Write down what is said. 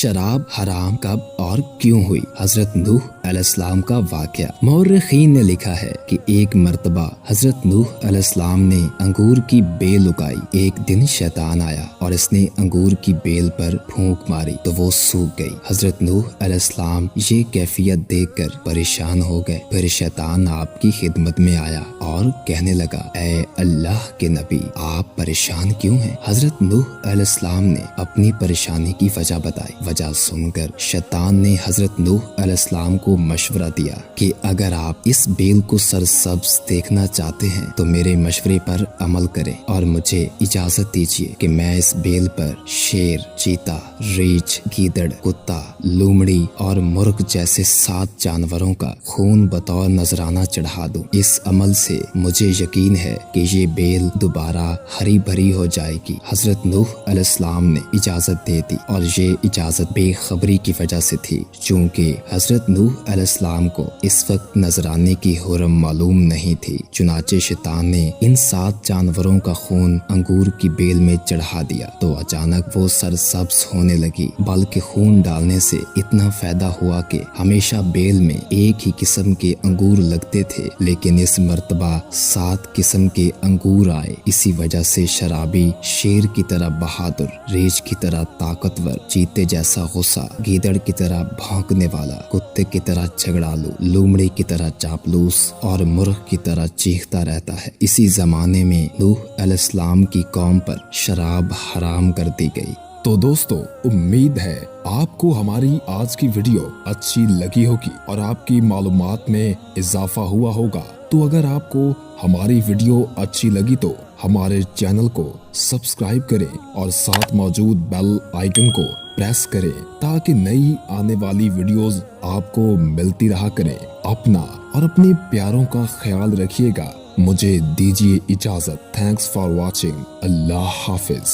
شراب حرام کب اور کیوں ہوئی؟ حضرت نوح علیہ السلام کا واقعہ۔ مورخین نے لکھا ہے کہ ایک مرتبہ حضرت نوح علیہ السلام نے انگور کی بیل اگائی۔ ایک دن شیطان آیا اور اس نے انگور کی بیل پر پھونک ماری تو وہ سوکھ گئی۔ حضرت نوح علیہ السلام یہ کیفیت دیکھ کر پریشان ہو گئے۔ پھر شیطان آپ کی خدمت میں آیا اور کہنے لگا، اے اللہ کے نبی، آپ پریشان کیوں ہیں؟ حضرت نوح علیہ السلام نے اپنی پریشانی کی وجہ بتائی۔ وجہ سن کر شیطان نے حضرت نوح علیہ السلام کو مشورہ دیا کہ اگر آپ اس بیل کو سرسبز دیکھنا چاہتے ہیں تو میرے مشورے پر عمل کریں اور مجھے اجازت دیجیے کہ میں اس بیل پر شیر، چیتا، ریچھ، گیدڑ، کتا، لومڑی اور مرغ جیسے 7 جانوروں کا خون بطور نذرانہ چڑھا دوں۔ اس عمل سے مجھے یقین ہے کہ یہ بیل دوبارہ ہری بھری ہو جائے گی۔ حضرت نوح علیہ السلام نے اجازت دے دی اور یہ اجازت بے خبری کی وجہ سے تھی، چونکہ حضرت نوح علیہ السلام کو اس وقت نذرانے کی حرم معلوم نہیں تھی۔ چنانچہ شیطان نے ان 7 جانوروں کا خون انگور کی بیل میں چڑھا دیا تو اچانک وہ سرسبز ہونے لگی، بلکہ خون ڈالنے سے اتنا فائدہ ہوا کہ ہمیشہ بیل میں ایک ہی قسم کے انگور لگتے تھے، لیکن اس مرتبہ 7 قسم کے انگور آئے۔ اسی وجہ سے شرابی شیر کی طرح بہادر، ریچھ کی طرح طاقتور، چیتے جیسا غصہ، گیدڑ کی طرح بھونکنے والا، کتے کی طرح جھگڑالو، لومڑی کی طرح چاپلوس اور مرغ کی طرح چیختا رہتا ہے۔ اسی زمانے میں نوح علیہ السلام کی قوم پر شراب حرام کر دی گئی۔ تو دوستو، امید ہے آپ کو ہماری آج کی ویڈیو اچھی لگی ہوگی اور آپ کی معلومات میں اضافہ ہوا ہوگا۔ تو اگر آپ کو ہماری ویڈیو اچھی لگی تو ہمارے چینل کو سبسکرائب کریں اور ساتھ موجود بیل آئیکن کو پریس کریں تاکہ نئی آنے والی ویڈیوز آپ کو ملتی رہا کریں۔ اپنا اور اپنے پیاروں کا خیال رکھیے گا۔ مجھے دیجیے اجازت۔ Thanks for watching. اللہ حافظ۔